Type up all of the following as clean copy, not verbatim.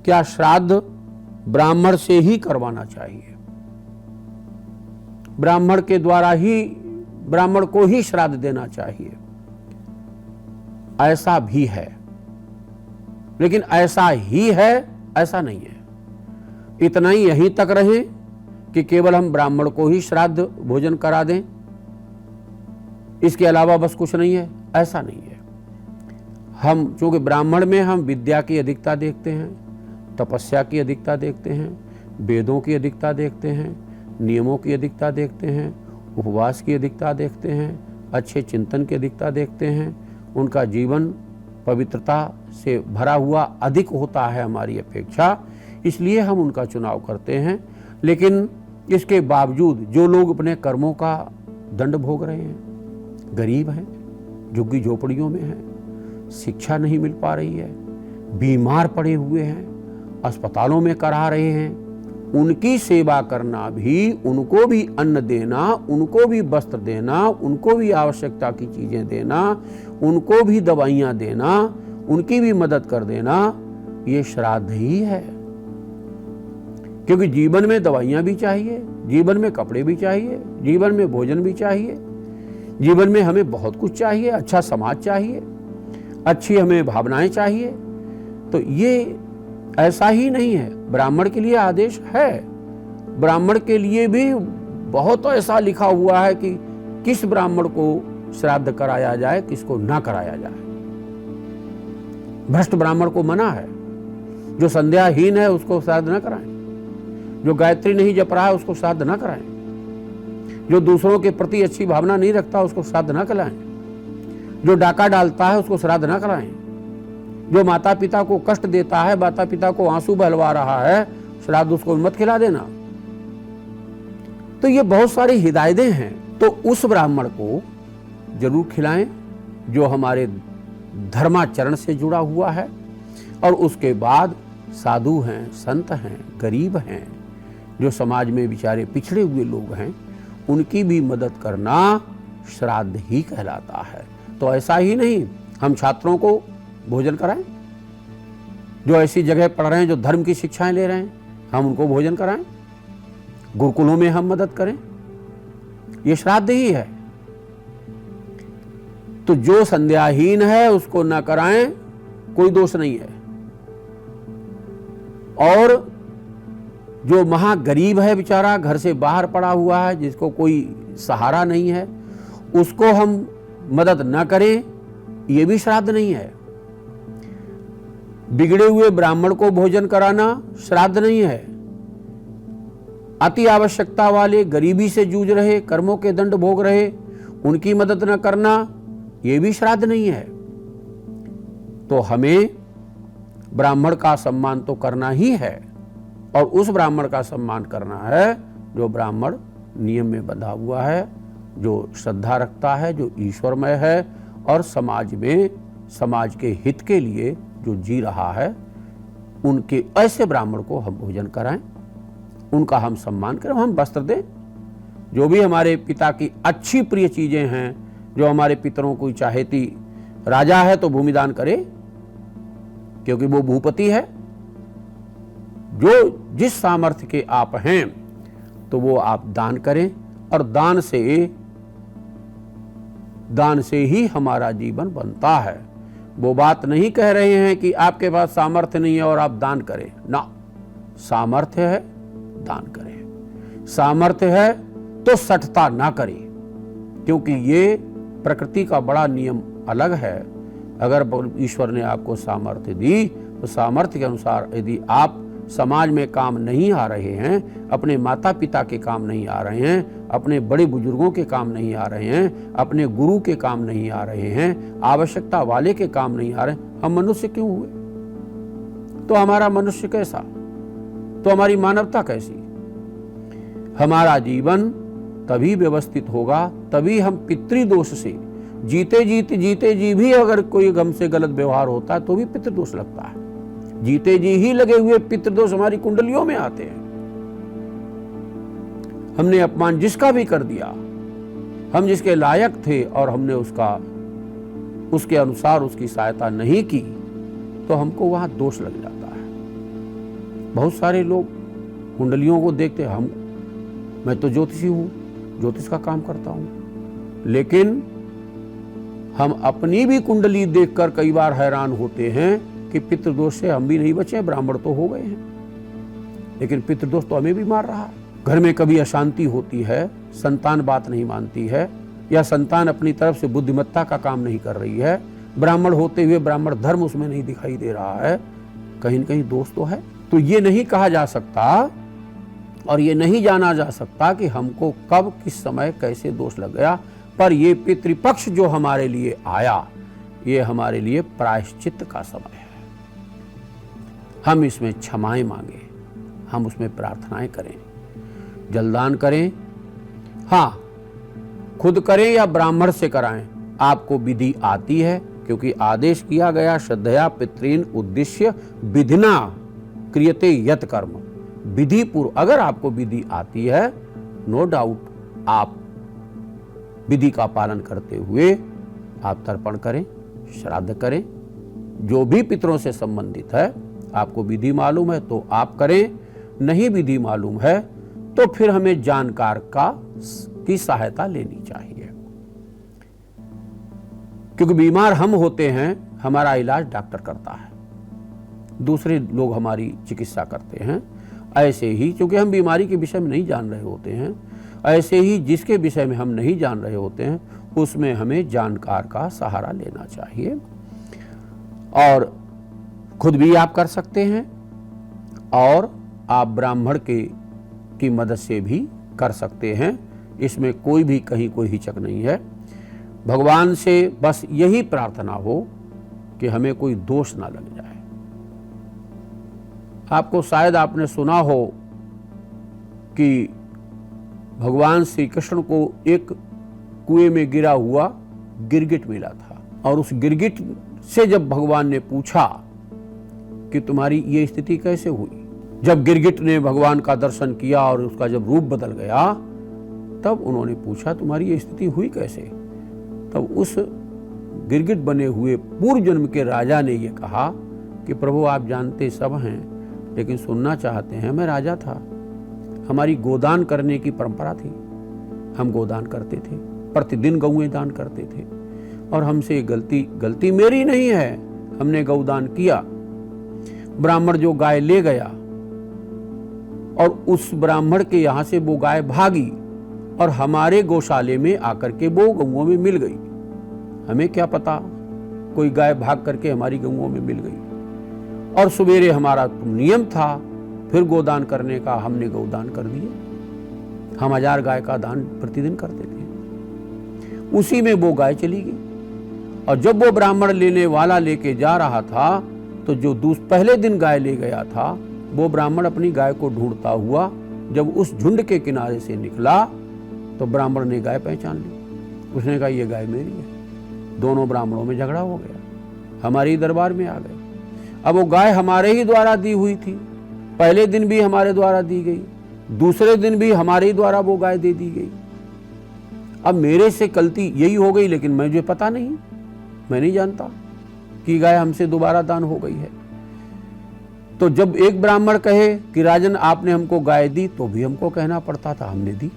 क्या श्राद्ध ब्राह्मण से ही करवाना चाहिए, ब्राह्मण के द्वारा ही, ब्राह्मण को ही श्राद्ध देना चाहिए? ऐसा भी है, लेकिन ऐसा ही है ऐसा नहीं है। इतना ही यहीं तक रहे कि केवल हम ब्राह्मण को ही श्राद्ध भोजन करा दें, इसके अलावा बस कुछ नहीं है, ऐसा नहीं है। हम चूंकि ब्राह्मण में हम विद्या की अधिकता देखते हैं, तपस्या की अधिकता देखते हैं, वेदों की अधिकता देखते हैं, नियमों की अधिकता देखते हैं, उपवास की अधिकता देखते हैं, अच्छे चिंतन की अधिकता देखते हैं, उनका जीवन पवित्रता से भरा हुआ अधिक होता है हमारी अपेक्षा, इसलिए हम उनका चुनाव करते हैं। लेकिन इसके बावजूद जो लोग अपने कर्मों का दंड भोग रहे हैं, गरीब हैं, झुग्गी झोपड़ियों में हैं, शिक्षा नहीं मिल पा रही है, बीमार पड़े हुए हैं, अस्पतालों में करा रहे हैं, उनकी सेवा करना भी, उनको भी अन्न देना, उनको भी वस्त्र देना, उनको भी आवश्यकता की चीजें देना, उनको भी दवाइयां देना, उनकी भी मदद कर देना, ये श्राद्ध ही है। क्योंकि जीवन में दवाइयां भी चाहिए, जीवन में कपड़े भी चाहिए, जीवन में भोजन भी चाहिए, जीवन में हमें बहुत कुछ चाहिए, अच्छा समाज चाहिए, अच्छी हमें भावनाएं चाहिए। तो ये ऐसा ही नहीं है, ब्राह्मण के लिए आदेश है, ब्राह्मण के लिए भी बहुत ऐसा लिखा हुआ है कि किस ब्राह्मण को श्राद्ध कराया जाए, किसको ना कराया जाए। भ्रष्ट ब्राह्मण को मना है, जो संध्याहीन है उसको श्राद्ध न कराएं, जो गायत्री नहीं जप रहा है उसको श्राद्ध न कराएं, जो दूसरों के प्रति अच्छी भावना नहीं रखता उसको श्राद्ध न कराएं, जो डाका डालता है उसको श्राद्ध न कराएं, जो माता पिता को कष्ट देता है, माता पिता को आंसू बहलवा रहा है, श्राद्ध उसको मत खिला देना। तो ये बहुत सारी हिदायतें हैं। तो उस ब्राह्मण को जरूर खिलाएं जो हमारे धर्माचरण से जुड़ा हुआ है, और उसके बाद साधु हैं, संत हैं, गरीब हैं, जो समाज में बेचारे पिछड़े हुए लोग हैं, उनकी भी मदद करना श्राद्ध ही कहलाता है। तो ऐसा ही नहीं हम छात्रों को भोजन कराएं, जो ऐसी जगह पढ़ रहे हैं, जो धर्म की शिक्षाएं ले रहे हैं, हम उनको भोजन कराएं, गुरुकुलों में हम मदद करें, ये श्राद्ध ही है। तो जो संध्याहीन है उसको ना कराएं, कोई दोष नहीं है। और जो महागरीब है बेचारा, घर से बाहर पड़ा हुआ है, जिसको कोई सहारा नहीं है, उसको हम मदद ना करें, ये भी श्राद्ध नहीं है। बिगड़े हुए ब्राह्मण को भोजन कराना श्राद्ध नहीं है। अति आवश्यकता वाले, गरीबी से जूझ रहे, कर्मों के दंड भोग रहे, उनकी मदद न करना, यह भी श्राद्ध नहीं है। तो हमें ब्राह्मण का सम्मान तो करना ही है, और उस ब्राह्मण का सम्मान करना है जो ब्राह्मण नियम में बंधा हुआ है, जो श्रद्धा रखता है, जो ईश्वरमय है, और समाज में, समाज के हित के लिए जो जी रहा है, उनके ऐसे ब्राह्मण को हम भोजन कराएं, उनका हम सम्मान करें, हम वस्त्र दें, जो भी हमारे पिता की अच्छी प्रिय चीजें हैं, जो हमारे पितरों को चाहेती, राजा है तो भूमिदान करे क्योंकि वो भूपति है। जो जिस सामर्थ्य के आप हैं तो वो आप दान करें, और दान से ही हमारा जीवन बनता है। वो बात नहीं कह रहे हैं कि आपके पास सामर्थ्य नहीं है और आप दान करें ना, सामर्थ्य है दान करें, सामर्थ्य है तो सठता ना करें, क्योंकि ये प्रकृति का बड़ा नियम अलग है। अगर ईश्वर ने आपको सामर्थ्य दी तो सामर्थ्य के अनुसार यदि आप समाज में काम नहीं आ रहे हैं, अपने माता पिता के काम नहीं आ रहे हैं, अपने बड़े बुजुर्गों के काम नहीं आ रहे हैं, अपने गुरु के काम नहीं आ रहे हैं, आवश्यकता वाले के काम नहीं आ रहे हैं, हम मनुष्य क्यों हुए? तो हमारा मनुष्य कैसा, तो हमारी मानवता कैसी? हमारा जीवन तभी व्यवस्थित होगा, तभी हम पितृदोष से जीते जी भी अगर कोई गम से गलत व्यवहार होता है तो भी पितृदोष लगता है। जीते जी ही लगे हुए पितृदोष हमारी कुंडलियों में आते हैं। हमने अपमान जिसका भी कर दिया, हम जिसके लायक थे और हमने उसके अनुसार उसकी सहायता नहीं की, तो हमको वहां दोष लग जाता है। बहुत सारे लोग कुंडलियों को देखते, मैं तो ज्योतिषी हूँ, ज्योतिष का काम करता हूँ, लेकिन हम अपनी भी कुंडली देखकर कई बार हैरान होते हैं कि पितृदोष से हम भी नहीं बचे, ब्राह्मण तो हो गए हैं, लेकिन पितृदोष तो हमें भी मार रहा है। घर में कभी अशांति होती है, संतान बात नहीं मानती है, या संतान अपनी तरफ से बुद्धिमत्ता का काम नहीं कर रही है, ब्राह्मण होते हुए ब्राह्मण धर्म उसमें नहीं दिखाई दे रहा है, कहीं न कहीं दोष तो है। तो ये नहीं कहा जा सकता और ये नहीं जाना जा सकता कि हमको कब किस समय कैसे दोष लग गया, पर ये पितृपक्ष जो हमारे लिए आया, ये हमारे लिए प्रायश्चित का समय है। हम इसमें क्षमाएं मांगे, हम उसमें प्रार्थनाएं करें, जलदान करें, हाँ खुद करें या ब्राह्मण से कराएं, आपको विधि आती है, क्योंकि आदेश किया गया श्रद्धया पितॄन उद्देश्य विधिना क्रियते यत कर्म। विधि पूर्व अगर आपको विधि आती है, नो डाउट आप विधि का पालन करते हुए आप तर्पण करें, श्राद्ध करें, जो भी पितरों से संबंधित है। आपको विधि मालूम है तो आप करें, नहीं विधि मालूम है तो फिर हमें जानकार की सहायता लेनी चाहिए, क्योंकि बीमार हम होते हैं, हमारा इलाज डॉक्टर करता है, दूसरे लोग हमारी चिकित्सा करते हैं। ऐसे ही क्योंकि हम बीमारी के विषय में नहीं जान रहे होते हैं, ऐसे ही जिसके विषय में हम नहीं जान रहे होते हैं उसमें हमें जानकार का सहारा लेना चाहिए। और खुद भी आप कर सकते हैं और आप ब्राह्मण की मदद से भी कर सकते हैं, इसमें कोई भी कहीं कोई हिचक नहीं है। भगवान से बस यही प्रार्थना हो कि हमें कोई दोष ना लग जाए। आपको शायद आपने सुना हो कि भगवान श्री कृष्ण को एक कुएं में गिरा हुआ गिरगिट मिला था, और उस गिरगिट से जब भगवान ने पूछा कि तुम्हारी ये स्थिति कैसे हुई, जब गिरगिट ने भगवान का दर्शन किया और उसका जब रूप बदल गया, तब उन्होंने पूछा तुम्हारी ये स्थिति हुई कैसे। तब उस गिरगिट बने हुए पूर्व जन्म के राजा ने ये कहा कि प्रभु आप जानते सब हैं, लेकिन सुनना चाहते हैं, मैं राजा था, हमारी गोदान करने की परंपरा थी, हम गोदान करते थे, प्रतिदिन गौएं दान करते थे, और हमसे गलती मेरी नहीं है, हमने गौदान किया। ब्राह्मण जो गाय ले गया और उस ब्राह्मण के यहां से वो गाय भागी और हमारे गौशाले में आकर के वो गौओं में मिल गई। हमें क्या पता, कोई गाय भाग करके हमारी गौओं में मिल गई, और सवेरे हमारा नियम था फिर गोदान करने का, हमने गौदान कर दिए। हम 1000 गाय का दान प्रतिदिन करते थे, उसी में वो गाय चली गई। और जब वो ब्राह्मण लेने वाला लेके जा रहा था तो जो पहले दिन गाय ले गया था, वो ब्राह्मण अपनी गाय को ढूंढता हुआ जब उस झुंड के किनारे से निकला तो ब्राह्मण ने गाय पहचान ली। उसने कहा ये गाय मेरी है। दोनों ब्राह्मणों में झगड़ा हो गया, हमारे ही दरबार में आ गए। अब वो गाय हमारे ही द्वारा दी हुई थी, पहले दिन भी हमारे द्वारा दी गई, दूसरे दिन भी हमारे ही द्वारा वो गाय दे दी गई। अब मेरे से गलती यही हो गई, लेकिन मुझे पता नहीं, मैं नहीं जानता कि गाय हमसे दोबारा दान हो गई है। तो जब एक ब्राह्मण कहे कि राजन आपने हमको गाय दी, तो भी हमको कहना पड़ता था हमने दी।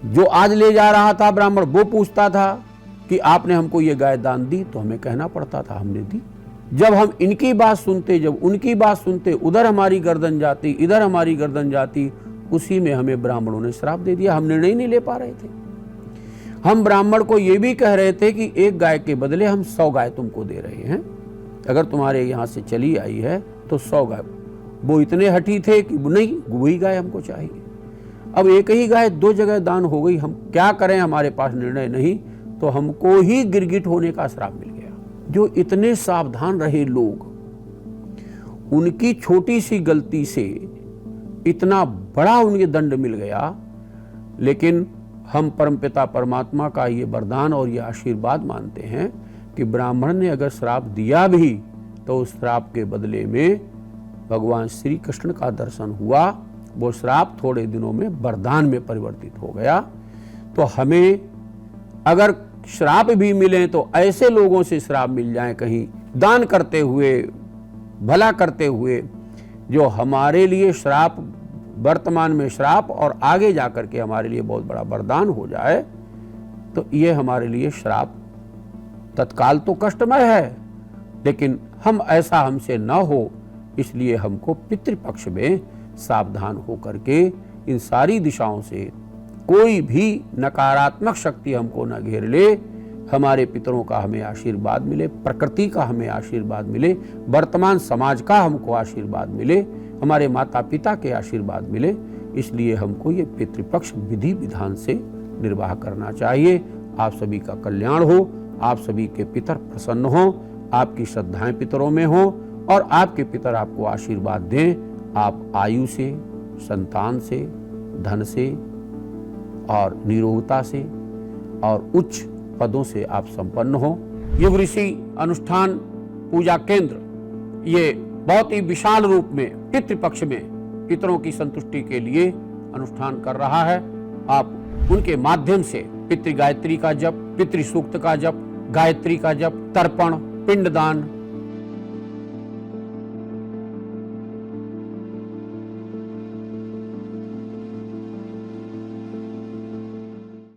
जो आज ले जा रहा था ब्राह्मण, वो पूछता था कि आपने हमको ये गाय दान दी, तो हमें कहना पड़ता था हमने दी। जब हम इनकी बात सुनते, जब उनकी बात सुनते, उधर हमारी गर्दन जाती, इधर हमारी गर्दन जाती, उसी में हमें ब्राह्मणों ने श्राप दे दिया। हम निर्णय नहीं ले पा रहे थे। हम ब्राह्मण को ये भी कह रहे थे कि एक गाय के बदले हम 100 गाय तुमको दे रहे हैं, अगर तुम्हारे यहाँ से चली आई है तो 100 गाय। वो इतने हठी थे कि नहीं, वही गाय हमको चाहिए। अब एक ही गाय 2 जगह दान हो गई, हम क्या करें, हमारे पास निर्णय नहीं, तो हमको ही गिरगिट होने का श्राप मिल गया। जो इतने सावधान रहे लोग, उनकी छोटी सी गलती से इतना बड़ा उन्हें दंड मिल गया। लेकिन हम परमपिता परमात्मा का ये वरदान और ये आशीर्वाद मानते हैं कि ब्राह्मण ने अगर श्राप दिया भी तो उस श्राप के बदले में भगवान श्री कृष्ण का दर्शन हुआ, वो श्राप थोड़े दिनों में वरदान में परिवर्तित हो गया। तो हमें अगर श्राप भी मिले तो ऐसे लोगों से श्राप मिल जाए, कहीं दान करते हुए, भला करते हुए, जो हमारे लिए श्राप, वर्तमान में श्राप और आगे जाकर के हमारे लिए बहुत बड़ा वरदान हो जाए, तो ये हमारे लिए श्राप तत्काल तो कष्टमय है, लेकिन हमसे न हो, इसलिए हमको पितृपक्ष में सावधान होकर के इन सारी दिशाओं से कोई भी नकारात्मक शक्ति हमको न घेर ले, हमारे पितरों का हमें आशीर्वाद मिले, प्रकृति का हमें आशीर्वाद मिले, वर्तमान समाज का हमको आशीर्वाद मिले, हमारे माता पिता के आशीर्वाद मिले। इसलिए हमको ये पितृपक्ष विधि विधान से निर्वाह करना चाहिए। आप सभी का कल्याण हो, आप सभी के पितर प्रसन्न हो, आपकी श्रद्धाएं पितरों में हो और आपके पितर आपको आशीर्वाद दें। आप आयु से, संतान से, धन से और निरोगता से और उच्च पदों से आप संपन्न हो। युग ऋषि अनुष्ठान पूजा केंद्र ये बहुत ही विशाल रूप में पितृपक्ष में पितरों की संतुष्टि के लिए अनुष्ठान कर रहा है। आप उनके माध्यम से पितृ गायत्री का जप, पितृ सूक्त का जप, गायत्री का जप, तर्पण, पिंडदान,